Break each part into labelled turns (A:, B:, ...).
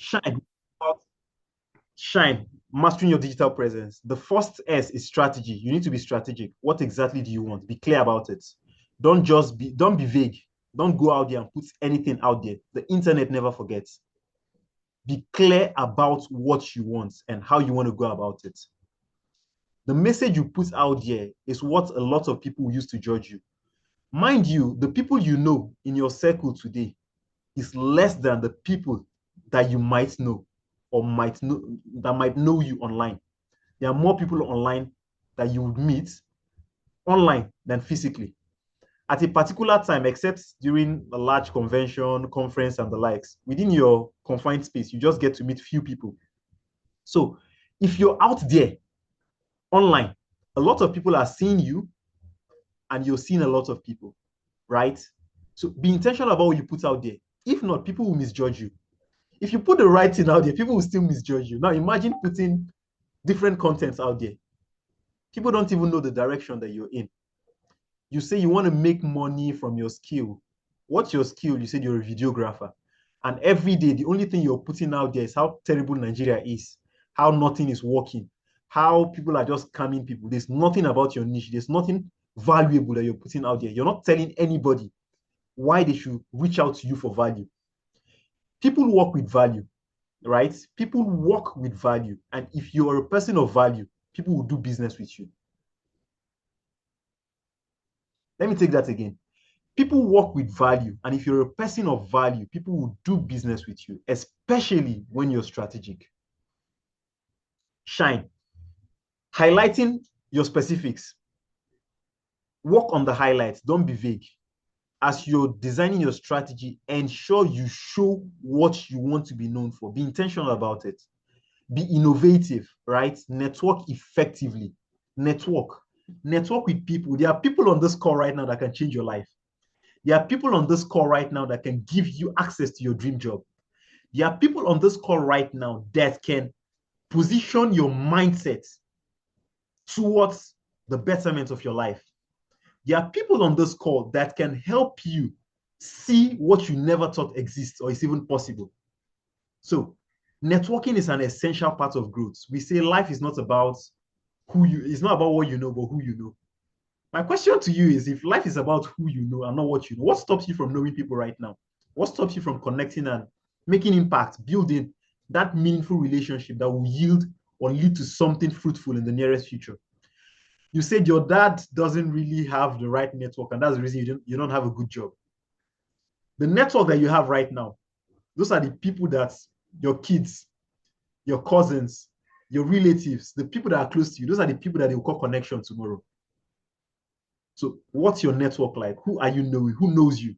A: Shine. Shine. Mastering your digital presence. The first S is strategy. You need to be strategic. What exactly do you want? Be clear about it. Don't be vague. Don't go out there and put anything out there. The internet never forgets. Be clear about what you want and how you want to go about it. The message you put out there is what a lot of people use to judge you. Mind you, the people you know in your circle today is less than the people that you might know or might know that might know you online. There are more people online that you would meet online than physically at a particular time, except during a large convention, conference, and the likes. Within your confined space, you just get to meet few people. So if you're out there online, a lot of people are seeing you and you're seeing a lot of people, right? So be intentional about what you put out there. If not, people will misjudge you. If you put the right thing out there, people will still misjudge you. Now imagine putting different contents out there. People don't even know the direction that you're in. You say you want to make money from your skill. What's your skill? You said you're a videographer. And every day, the only thing you're putting out there is how terrible Nigeria is, how nothing is working, how people are just scamming people. There's nothing about your niche. There's nothing valuable that you're putting out there. You're not telling anybody why they should reach out to you for value. People work with value, right? People work with value. And if you're a person of value, people will do business with you. Let me take that again. People work with value. And if you're a person of value, people will do business with you, especially when you're strategic. Shine. Highlighting your specifics. Work on the highlights. Don't be vague. As you're designing your strategy, ensure you show what you want to be known for. Be intentional about it. Be innovative, right? Network effectively. Network. Network with people. There are people on this call right now that can change your life. There are people on this call right now that can give you access to your dream job. There are people on this call right now that can position your mindset towards the betterment of your life. There are people on this call that can help you see what you never thought exists or is even possible. So networking is an essential part of growth. We say life is not about it's not about what you know, but who you know. My question to you is, if life is about who you know and not what you know, what stops you from knowing people right now? What stops you from connecting and making impact, building that meaningful relationship that will yield or lead to something fruitful in the nearest future? You said your dad doesn't really have the right network, and that's the reason you don't have a good job. The network that you have right now, those are the people that your kids, your cousins, your relatives, the people that are close to you, those are the people that they will call connection tomorrow. So what's your network like? Who are you knowing? Who knows you?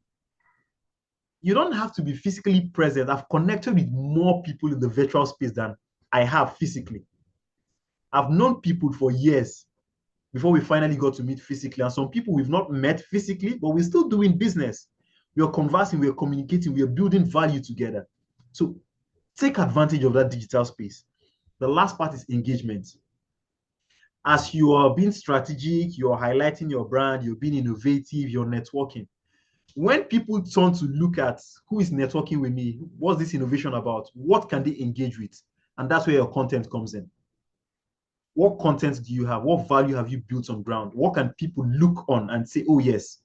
A: You don't have to be physically present. I've connected with more people in the virtual space than I have physically. I've known people for years before we finally got to meet physically. And some people we've not met physically, but we're still doing business. We are conversing, we are communicating, we are building value together. So take advantage of that digital space. The last part is engagement. As you are being strategic, you're highlighting your brand, you're being innovative, you're networking. When people turn to look at who is networking with me, what's this innovation about? What can they engage with? And that's where your content comes in. What content do you have? What value have you built on ground? What can people look on and say, oh, yes,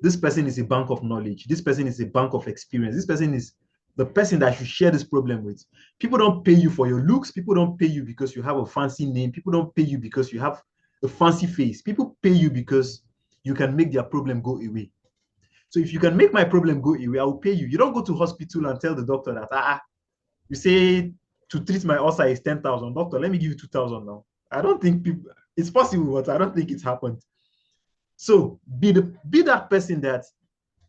A: this person is a bank of knowledge. This person is a bank of experience. This person is the person that I should share this problem with. People don't pay you for your looks. People don't pay you because you have a fancy name. People don't pay you because you have a fancy face. People pay you because you can make their problem go away. So if you can make my problem go away, I will pay you. You don't go to hospital and tell the doctor that, you say to treat my ulcer is 10,000. Doctor, let me give you 2,000 now. I don't think it's possible, but I don't think it's happened. So be that person that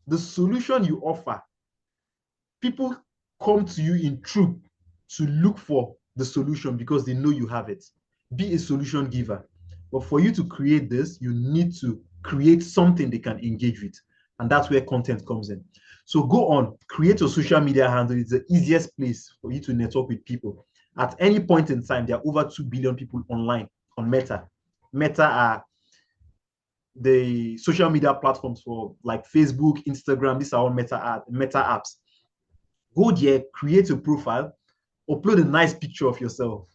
A: the solution you offer, people come to you in truth to look for the solution because they know you have it. Be a solution giver. But for you to create this, you need to create something they can engage with. And that's where content comes in. So go on, create your social media handle. It's the easiest place for you to network with people. At any point in time, there are over 2 billion people online on Meta. Meta are the social media platforms for like Facebook, Instagram. These are all Meta apps. Go there, create a profile, Upload a nice picture of yourself.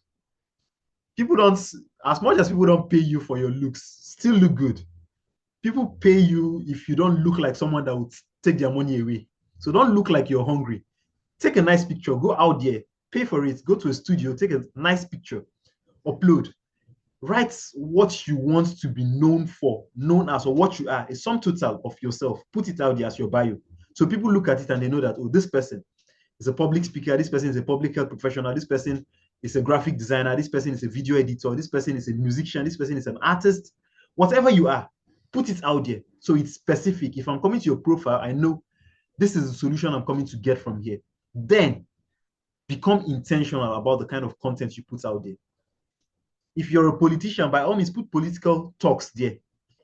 A: People don't, as much as people don't pay you for your looks, still look good. People pay you if you don't look like someone that would take their money away. So don't look like you're hungry. Take a nice picture, go out there, pay for it, go to a studio, take a nice picture, upload. Write what you want to be known for, known as, or what you are, a sum total of yourself. Put it out there as your bio. So people look at it and they know that, oh, this person is a public speaker, this person is a public health professional, this person is a graphic designer, this person is a video editor, this person is a musician, this person is an artist. Whatever you are, put it out there so it's specific. If I'm coming to your profile, I know this is the solution I'm coming to get from here. Then become intentional about the kind of content you put out there. If you're a politician, by all means, put political talks there.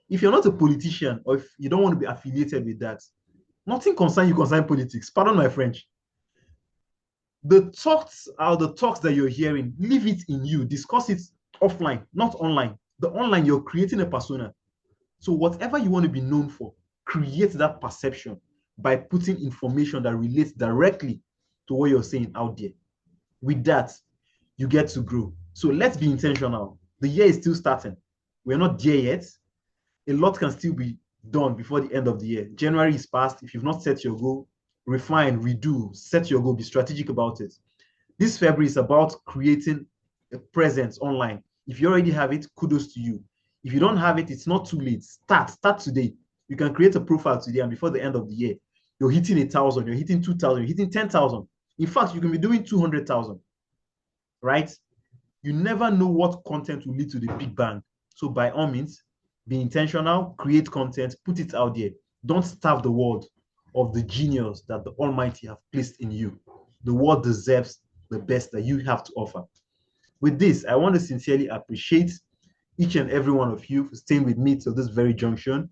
A: If you're not a politician, or if you don't want to be affiliated with that, nothing concern you concern politics. Pardon my French. The thoughts are the talks that you're hearing. Leave it in you. Discuss it offline, not online. The online, you're creating a persona. So whatever you want to be known for, create that perception by putting information that relates directly to what you're saying out there. With that, you get to grow. So let's be intentional. The year is still starting. We're not there yet. A lot can still be done before the end of the year. January is past. If you've not set your goal, refine, redo, set your goal, be strategic about it. This February is about creating a presence online. If you already have it, kudos to you. If you don't have it, it's not too late. Start today. You can create a profile today, and before the end of the year, you're hitting 1,000, you're hitting 2,000, you're hitting 10,000. In fact, you can be doing 200,000, right? You never know what content will lead to the big bang. So by all means, be intentional, create content, put it out there. Don't starve the world of the genius that the Almighty have placed in you. The world deserves the best that you have to offer. With this, I want to sincerely appreciate each and every one of you for staying with me to this very junction.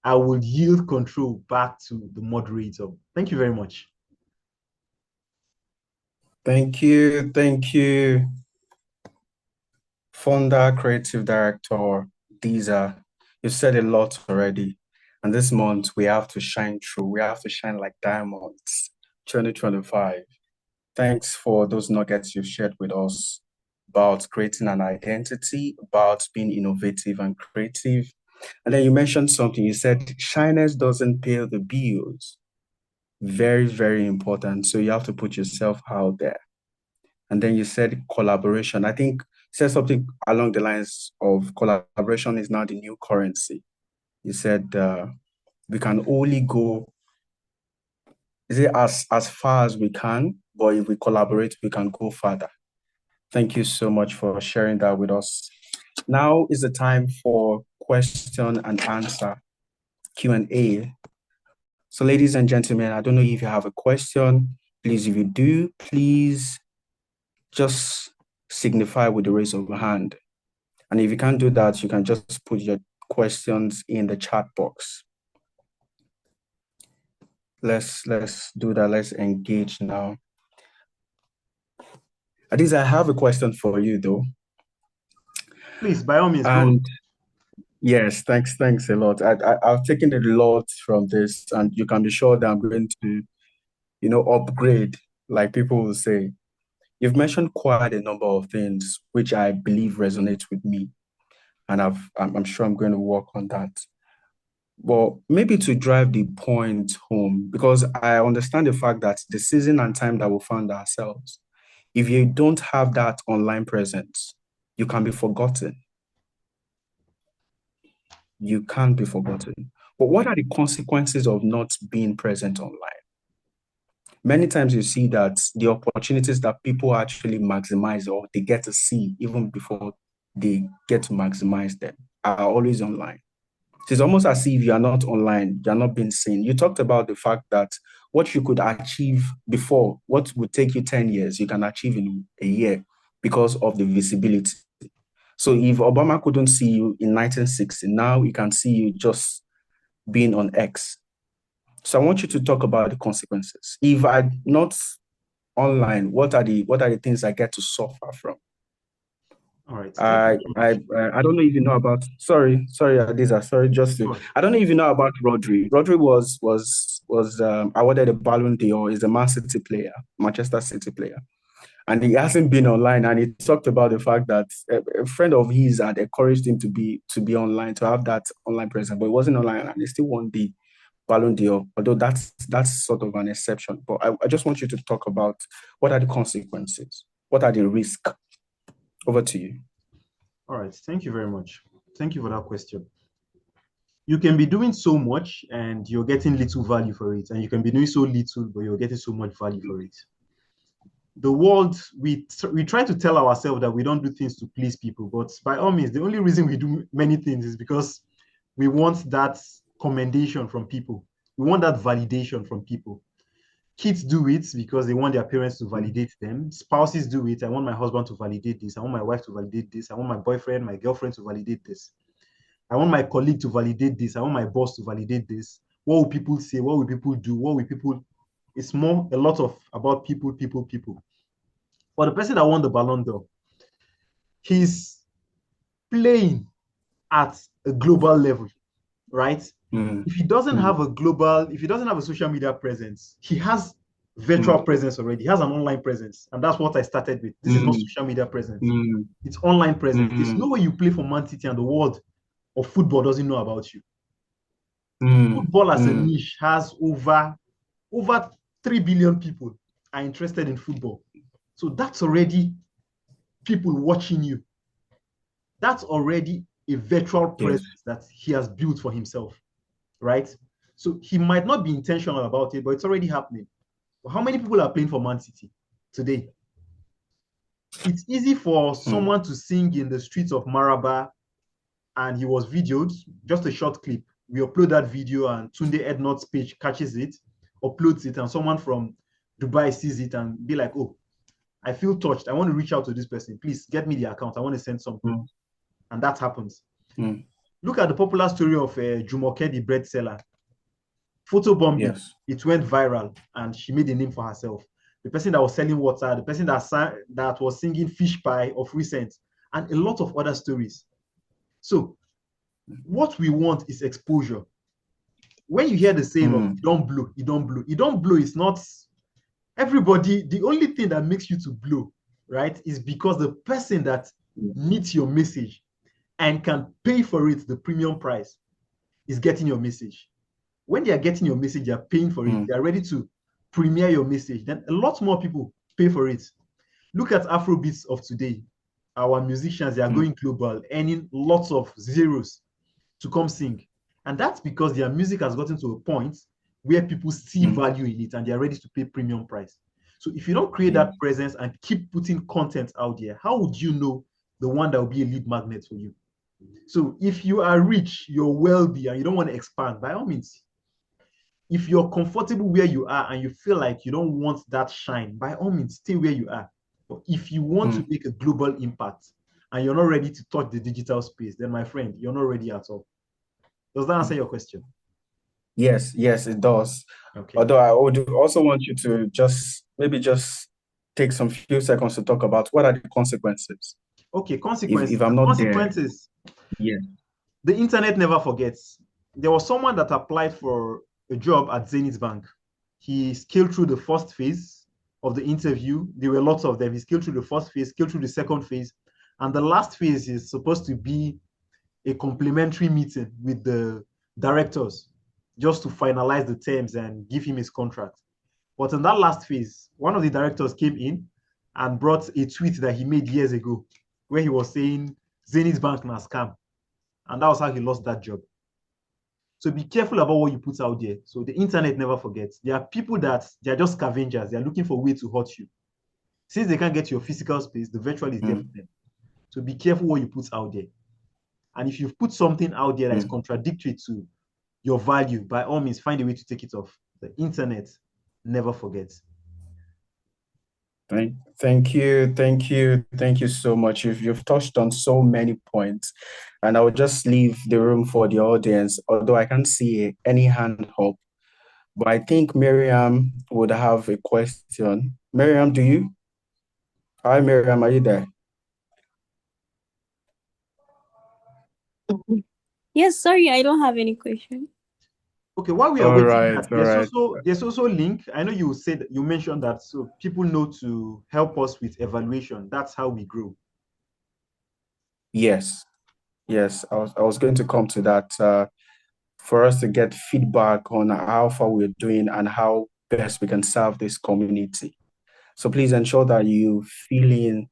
A: I will yield control back to the moderator. Thank you very much.
B: Thank you. Thank you. Founder, creative director, you've said a lot already. And this month we have to shine through. We have to shine like diamonds. 2025. Thanks for those nuggets you've shared with us about creating an identity, about being innovative and creative. And then you mentioned something. You said shyness doesn't pay the bills. Very, very important. So you have to put yourself out there. And then you said collaboration. I think you said something along the lines of collaboration is now the new currency. You said we can only go, is it as far as we can, but if we collaborate, we can go further. Thank you so much for sharing that with us. Now is the time for question and answer, Q&A. So ladies and gentlemen, I don't know if you have a question. Please, if you do, please just signify with the raise of a hand. And if you can't do that, you can just put your questions in the chat box. Let's do that. Let's engage now. Adiz, I have a question for you though.
A: Please, by all means,
B: and yes, thanks a lot. I've taken a lot from this, and you can be sure that I'm going to, upgrade, like people will say. You've mentioned quite a number of things which I believe resonate with me, and I'm sure I'm going to work on that. Well, maybe to drive the point home, because I understand the fact that the season and time that we found ourselves, if you don't have that online presence, you can be forgotten. You can't be forgotten. But what are the consequences of not being present online? Many times you see that the opportunities that people actually maximize or they get to see even before they get to maximize them are always online. It's almost as if you are not online, you're not being seen. You talked about the fact that what you could achieve before, what would take you 10 years, you can achieve in a year because of the visibility. So if Obama couldn't see you in 1960, now he can see you just being on X. So I want you to talk about the consequences. If I'm not online, what are the things I get to suffer from?
A: All right.
B: I don't know if you know about. Sorry, Adiza. Sorry, Justin. Sure. I don't know if you know about Rodri. Rodri was awarded a Ballon d'Or. Is a Manchester City player. And he hasn't been online. And he talked about the fact that a friend of his had encouraged him to be online, to have that online presence, but it wasn't online, and he still won the Ballon d'Or. Although that's sort of an exception. But I just want you to talk about what are the consequences, what are the risks. Over to you.
A: All right. Thank you very much. Thank you for that question. You can be doing so much and you're getting little value for it. And you can be doing so little, but you're getting so much value for it. The world, we try to tell ourselves that we don't do things to please people, but by all means, the only reason we do many things is because we want that commendation from people. We want that validation from people. Kids do it because they want their parents to validate them. Spouses do it. I want my husband to validate this. I want my wife to validate this. I want my boyfriend, my girlfriend to validate this. I want my colleague to validate this. I want my boss to validate this. What will people say? What will people do? What will people? It's more a lot of about people, people, people. For the person that won the Ballon d'Or, he's playing at a global level, right?
B: Mm,
A: If he doesn't
B: mm,
A: have a global, if he doesn't have a social media presence, he has virtual
B: mm,
A: presence already. He has an online presence. And that's what I started with. This is not
B: mm,
A: social media presence.
B: mm,
A: It's online presence. There's
B: mm,
A: no way you play for Man City and the world of football doesn't know about you.
B: mm,
A: Football as a
B: mm.
A: niche has over 3 billion people are interested in football. So that's already people watching you. That's already a virtual
B: Yes.
A: presence that he has built for himself, right? So he might not be intentional about it, but it's already happening. How many people are playing for Man City today? It's easy for
B: Mm,
A: someone to sing in the streets of Maraba and he was videoed, just a short clip. We upload that video and Tunde Ednot's page catches it, uploads it, and someone from Dubai sees it and be like, oh, I feel touched. I want to reach out to this person. Please get me the account. I want to send something.
B: mm,
A: And that happens.
B: mm.
A: Look at the popular story of Jumoke, the bread seller. Photo bombing.
B: Yes.
A: It went viral and she made a name for herself. The person that was selling water, the person that was singing fish pie of recent, and a lot of other stories. So what we want is exposure. When you hear the saying of
B: Mm,
A: you don't blow, you don't blow, you don't blow, it's not everybody. The only thing that makes you to blow, right, is because the person that
B: yes.
A: needs your message and can pay for it the premium price is getting your message. When they are getting your message, they are paying for it,
B: Mm,
A: they are ready to premiere your message, then a lot more people pay for it. Look at Afrobeats of today. Our musicians, they are
B: mm,
A: going global, earning lots of zeros to come sing. And that's because their music has gotten to a point where people see
B: mm.
A: value in it and they're ready to pay premium price. So if you don't create
B: Yeah.
A: that presence and keep putting content out there, how would you know the one that will be a lead magnet for you? So if you are rich, you're wealthy, and you don't want to expand, by all means, if you're comfortable where you are and you feel like you don't want that shine, by all means, stay where you are. But if you want to
B: Mm.
A: make a global impact and you're not ready to touch the digital space, then my friend, you're not ready at all. Does that answer your question?
B: Yes, yes, it does.
A: Okay.
B: Although I would also want you to just take some few seconds to talk about what are the consequences
A: Okay,
B: if
A: consequences.
B: I'm
A: The
B: not there.
A: consequences,
B: Yeah.
A: the internet never forgets. There was someone that applied for a job at Zenith Bank. He scaled through the first phase of the interview. There were lots of them. He scaled through the first phase, scaled through the second phase. And the last phase is supposed to be a complimentary meeting with the directors just to finalize the terms and give him his contract. But in that last phase, one of the directors came in and brought a tweet that he made years ago where he was saying Zenith Bank na scam. And that was how he lost that job. So be careful about what you put out there. So the internet never forgets. There are people that they are just scavengers. They are looking for a way to hurt you. Since they can't get your physical space, the virtual is there for
B: Mm,
A: them. So be careful what you put out there. And if you've put something out there that is
B: mm.
A: contradictory to your value, by all means, find a way to take it off. The internet never forgets.
B: Thank you so much. You've touched on so many points, and I will just leave the room for the audience. Although I can't see any hand up, but I think Miriam would have a question. Miriam, do you? Hi, Miriam, are you there?
C: Yes, sorry, I don't have any question.
A: Okay, while we are
B: All
A: waiting,
B: right, all right.
A: there's also link. I know you mentioned that so people know to help us with evaluation. That's how we grow.
B: Yes, yes. I was going to come to that. For us to get feedback on how far we're doing and how best we can serve this community. So please ensure that you fill in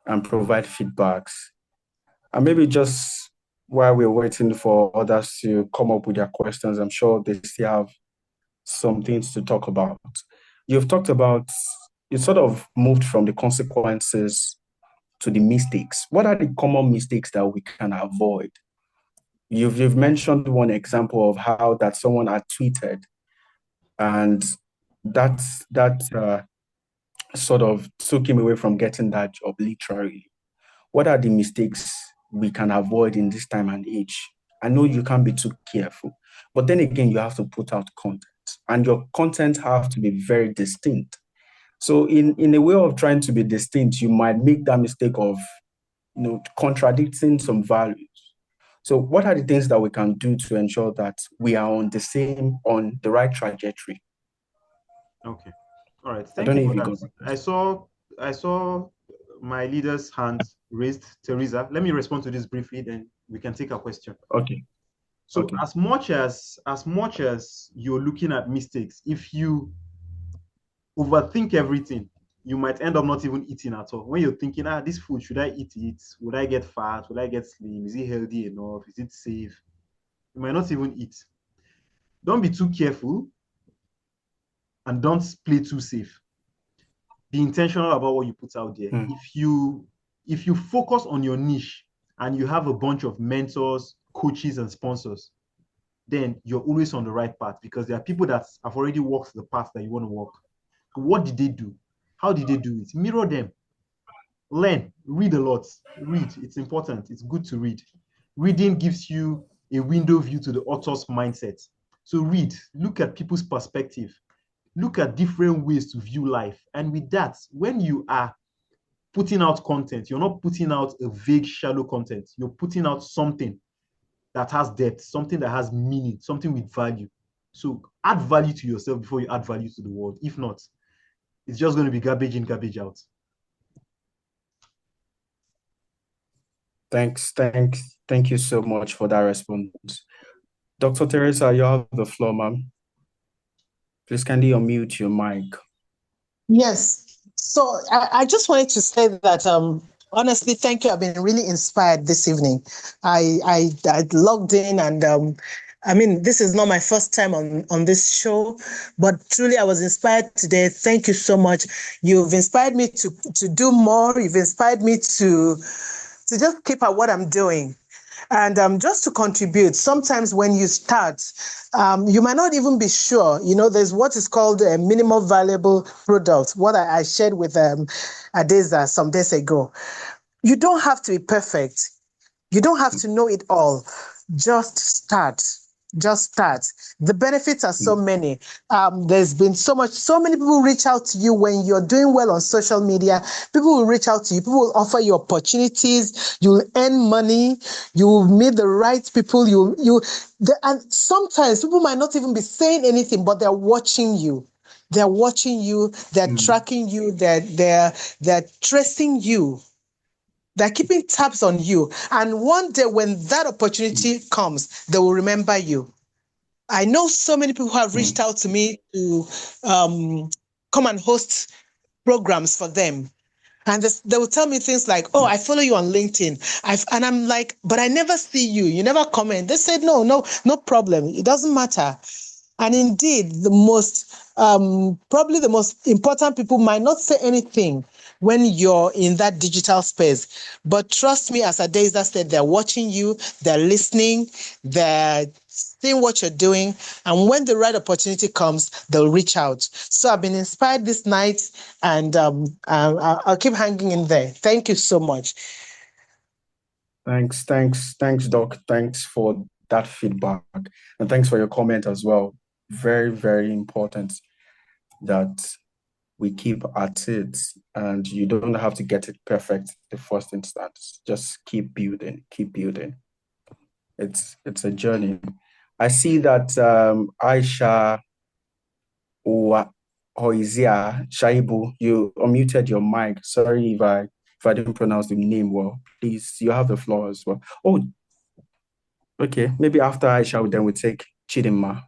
B: and provide feedbacks. And maybe just while we're waiting for others to come up with their questions, I'm sure they still have some things to talk about. You've talked about, you sort of moved from the consequences to the mistakes. What are the common mistakes that we can avoid? You've mentioned one example of how that someone had tweeted, and that sort of took him away from getting that job literally. What are the mistakes we can avoid in this time and age? I know you can't be too careful, but then again, you have to put out content, and your content have to be very distinct. So, in a way of trying to be distinct, you might make that mistake of contradicting some values. So, what are the things that we can do to ensure that we are on the right trajectory?
A: Okay. All right.
B: I
A: Thank
B: don't
A: you
B: know if
A: for
B: you
A: that.
B: got that
A: I
B: question.
A: saw I saw my leader's hand raised, Teresa. Let me respond to this briefly, then we can take a question.
B: Okay,
A: So
B: okay.
A: as much as you're looking at mistakes, if you overthink everything, you might end up not even eating at all. When you're thinking, this food, should I eat it? Would I get fat? Would I get slim? Is it healthy enough? Is it safe? You might not even eat. Don't be too careful and don't play too safe. Be intentional about what you put out there.
B: Hmm,
A: If you focus on your niche and you have a bunch of mentors, coaches, and sponsors, then you're always on the right path because there are people that have already walked the path that you want to walk. What did they do? How did they do it? Mirror them. Learn. Read a lot. Read. It's important. It's good to read. Reading gives you a window view to the author's mindset. So read. Look at people's perspective. Look at different ways to view life. And with that, when you are putting out content, you're not putting out a vague, shallow content. You're putting out something that has depth, something that has meaning, something with value. So add value to yourself before you add value to the world. If not, it's just going to be garbage in, garbage out.
B: thank you so much for that response. Dr. Teresa, you have the floor, ma'am. Please kindly unmute your mic.
C: Yes. So I just wanted to say that honestly, thank you. I've been really inspired this evening. I logged in and I mean, this is not my first time on this show, but truly I was inspired today. Thank you so much. You've inspired me to do more. You've inspired me to just keep at what I'm doing. And just to contribute, sometimes when you start, you might not even be sure. You know, there's what is called a minimal valuable product, what I shared with Adeza some days ago. You don't have to be perfect. You don't have to know it all. Just start. Just start. The benefits are so many. There's been so many people reach out to you when you're doing well on social media. People will reach out to you. People will offer you opportunities. You'll earn money. You will meet the right people. And sometimes people might not even be saying anything, but they're watching you. They're watching you. They're
B: Hmm,
C: tracking you. They're tracing you. They're keeping tabs on you. And one day when that opportunity comes, they will remember you. I know so many people who have
B: hmm,
C: reached out to me to come and host programs for them. And they will tell me things like, "Oh, I follow you on LinkedIn." And I'm like, "But I never see you. You never comment." They said, "No, no, no problem. It doesn't matter." And indeed, probably the most important people might not say anything when you're in that digital space. But trust me, as Adeza said, they're watching you, they're listening, they're seeing what you're doing. And when the right opportunity comes, they'll reach out. So I've been inspired this night, and I'll keep hanging in there. Thank you so much.
B: thanks, Doc. Thanks for that feedback. And thanks for your comment as well. Very, very important that we keep at it, and you don't have to get it perfect the first instance. Just keep building, keep building. It's a journey. I see that Aisha Hoizia Shaibu, you unmuted your mic. Sorry if I didn't pronounce the name well. Please, you have the floor as well. Oh, okay. Maybe after Aisha, then we take Chidima.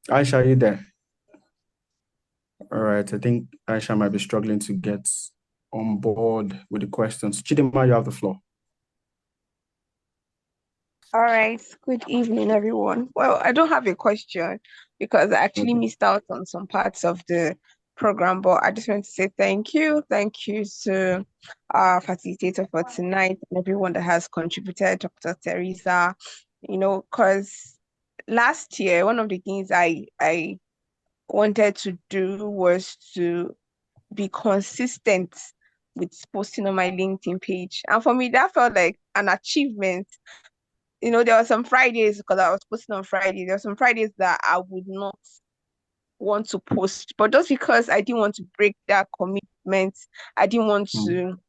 B: Aisha, are you there? All right. I think Aisha might be struggling to get on board with the questions. Chidima, you have the floor.
D: All right. Good evening, everyone. Well, I don't have a question because I actually
B: Okay.
D: missed out on some parts of the program, but I just want to say thank you. Thank you to our facilitator for tonight and everyone that has contributed, Dr. Teresa, because last year, one of the things I wanted to do was to be consistent with posting on my LinkedIn page. And for me, that felt like an achievement. There were some Fridays because I was posting on Friday. There were some Fridays that I would not want to post, but just because I didn't want to break that commitment, I didn't want
B: Mm.
D: to.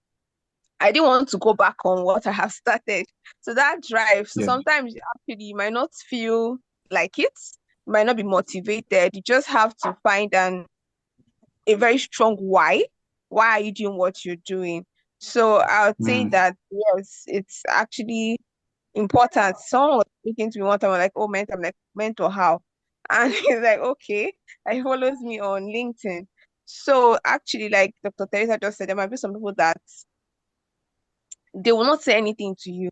D: I didn't want to go back on what I have started. So that drive. So
B: Yeah.
D: sometimes actually you might not feel like it, you might not be motivated. You just have to find a very strong why. Why are you doing what you're doing? So I would say
B: Mm.
D: that yes, it's actually important. Someone was speaking to me one time, I'm like, oh, mentor. I'm like, mentor, how? And he's like, okay. And he follows me on LinkedIn. So actually, like Dr. Teresa just said, there might be some people that they will not say anything to you,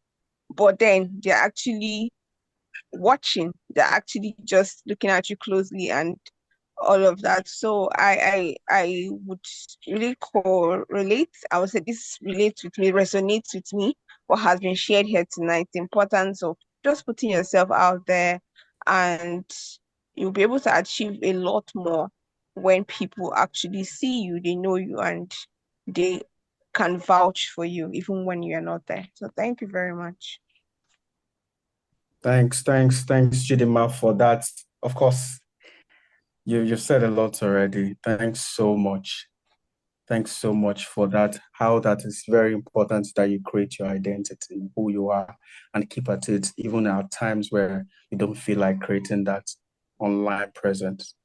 D: but then they're actually watching, they're actually just looking at you closely and all of that. So I would really correlate. I would say this relates with me, resonates with me, what has been shared here tonight, the importance of just putting yourself out there, and you'll be able to achieve a lot more when people actually see you, they know you, and they can vouch for you even when you're not there. So thank you very much.
B: Thanks, Chidima, for that. Of course, you've said a lot already. Thanks so much. Thanks so much for that. How that is very important that you create your identity, who you are, and keep at it, even at times where you don't feel like creating that online presence.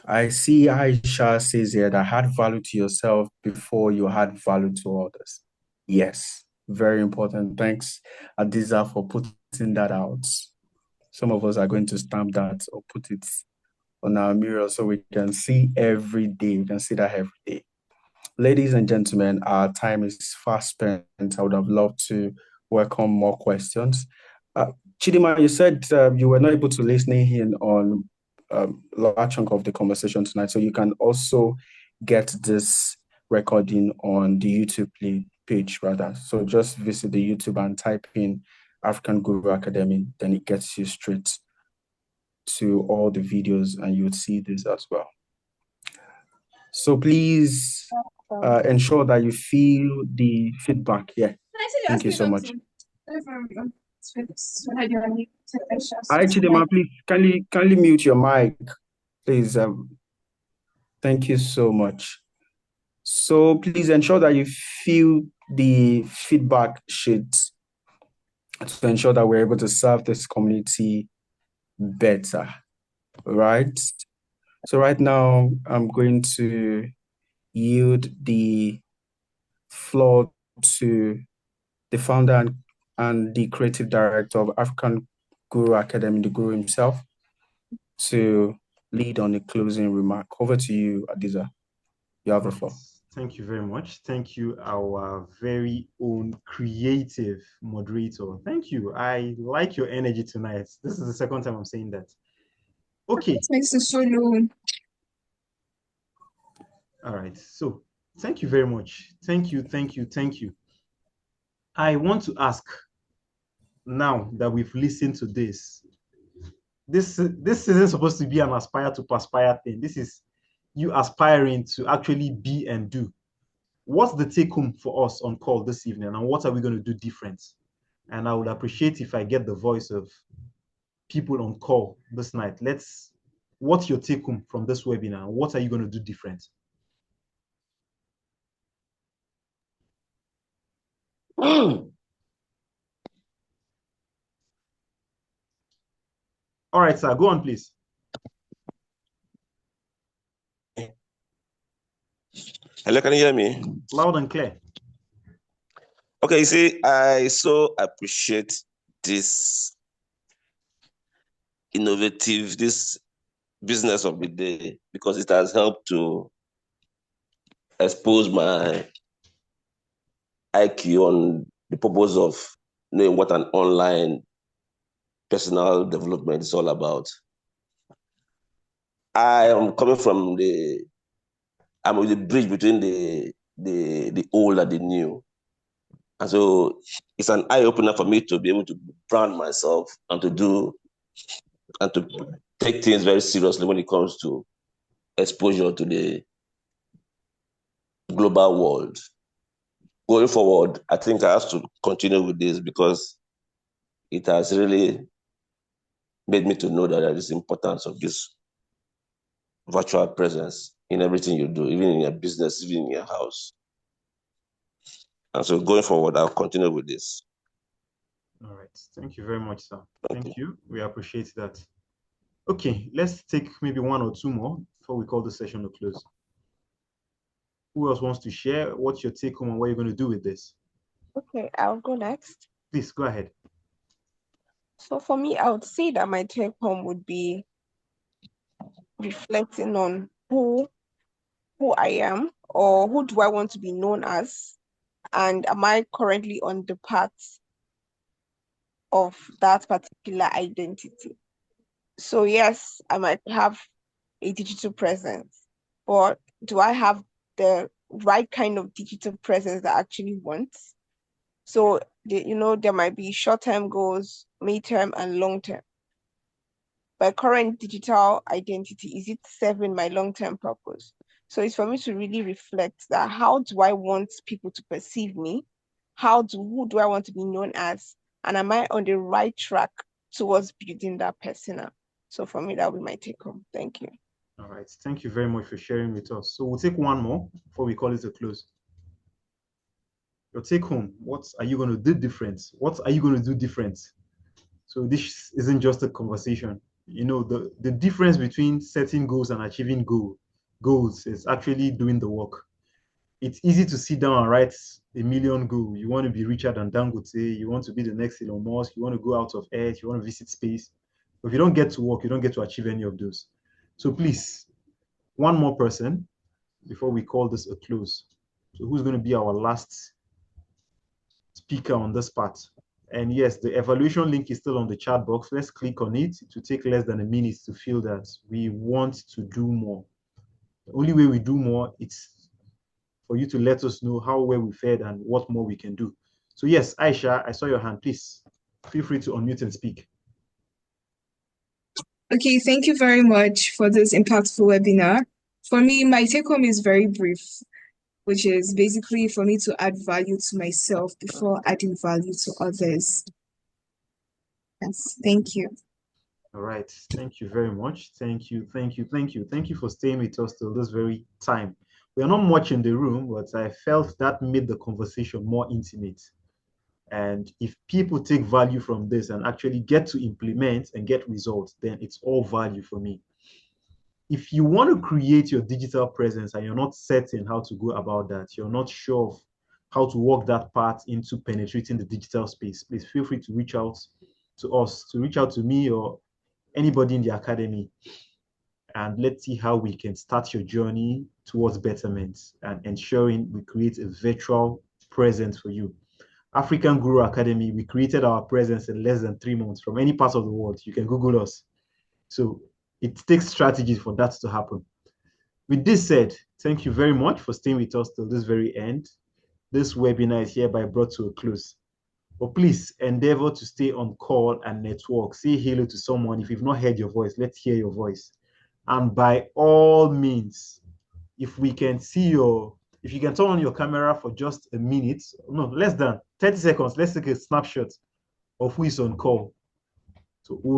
B: I see Aisha says here that add value to yourself before you add value to others. Yes, very important. Thanks, Adiza, for putting that out. Some of us are going to stamp that or put it on our mirror so we can see every day. We can see that every day. Ladies and gentlemen, our time is fast spent. I would have loved to welcome more questions. Chidima, you said you were not able to listen in on large chunk of the conversation tonight, so you can also get this recording on the YouTube page, rather. So just visit the YouTube and type in African Guru Academy, then it gets you straight to all the videos and you would see this as well. So please ensure that you feel the feedback. Yeah. Thank you so much. Hi, Chidima, please kindly mute your mic, please. Thank you so much. So please ensure that you fill the feedback sheet to ensure that we're able to serve this community better, right? So right now, I'm going to yield the floor to the founder and the creative director of African Guru Academy, the Guru himself, to lead on the closing remark. Over to you, Adiza. You have the floor.
A: Thank you very much. Thank you, our very own creative moderator. Thank you. I like your energy tonight. This is the second time I'm saying that. Okay. All right. So thank you very much. Thank you. I want to ask, now that we've listened to this isn't supposed to be an aspire to perspire thing. This is you aspiring to actually be and do. What's the take home for us on call this evening, and what are we going to do different? And I would appreciate if I get the voice of people on call this night. What's your take home from this webinar? What are you going to do different? All right, sir. Go on, please.
E: Hello, can you hear me?
A: Loud and clear.
E: Okay, you see, I so appreciate this innovative, this business of the day, because it has helped to expose my IQ on the purpose of knowing what an online personal development is all about. I am coming from I'm with the bridge between the old and the new. And so it's an eye-opener for me to be able to brand myself and to take things very seriously when it comes to exposure to the global world. Going forward, I think I have to continue with this because it has really made me to know that there is importance of this virtual presence in everything you do, even in your business, even in your house. And so going forward, I'll continue with this.
A: All right. Thank you very much, sir. Thank you. We appreciate that. Okay, let's take maybe one or two more before we call the session to close. Who else wants to share? What's your take home and what you're going to do with this?
D: Okay, I'll go next.
A: Please go ahead.
D: So for me, I would say that my take home would be reflecting on who I am, or who do I want to be known as, and am I currently on the path of that particular identity. So yes, I might have a digital presence, but do I have the right kind of digital presence that I actually want? So there might be short-term goals, mid-term, and long-term. My current digital identity, is it serving my long-term purpose? So it's for me to really reflect that, how do I want people to perceive me? Who do I want to be known as? And am I on the right track towards building that persona? So for me, that will be my take home. Thank you.
A: All right. Thank you very much for sharing with us. So we'll take one more before we call it a close. Your take home. What are you going to do different? What are you going to do different? So this isn't just a conversation. You know, the difference between setting goals and achieving goals is actually doing the work. It's easy to sit down and write a million goals. You want to be richer than Dangote, you want to be the next Elon Musk, you want to go out of Earth, you want to visit space. But if you don't get to work, you don't get to achieve any of those. So please, one more person before we call this a close. So who's going to be our last speaker on this part? And yes, the evaluation link is still on the chat box. Let's click on it. It will take less than a minute to feel that we want to do more. The only way we do more, it's for you to let us know how well we fared and what more we can do. So yes, Aisha, I saw your hand. Please feel free to unmute and speak.
F: Okay, thank you very much for this impactful webinar. For me, my take home is very brief, which is basically for me to add value to myself before adding value to others. Yes, thank you.
A: All right. Thank you very much. Thank you. Thank you. Thank you. Thank you for staying with us till this very time. We are not much in the room, but I felt that made the conversation more intimate. And if people take value from this and actually get to implement and get results, then it's all value for me. If you want to create your digital presence and you're not certain how to go about that, you're not sure of how to walk that path into penetrating the digital space, please feel free to reach out to us, to reach out to me or anybody in the academy. And let's see how we can start your journey towards betterment and ensuring we create a virtual presence for you. African Guru Academy, we created our presence in less than 3 months from any part of the world. You can Google us. So it takes strategies for that to happen. With this said, thank you very much for staying with us till this very end. This webinar is hereby brought to a close. But please endeavor to stay on call and network. Say hello to someone. If you've not heard your voice, let's hear your voice. And by all means, if we can see if you can turn on your camera for just a minute, no, less than 30 seconds, let's take a snapshot of who is on call. So we'll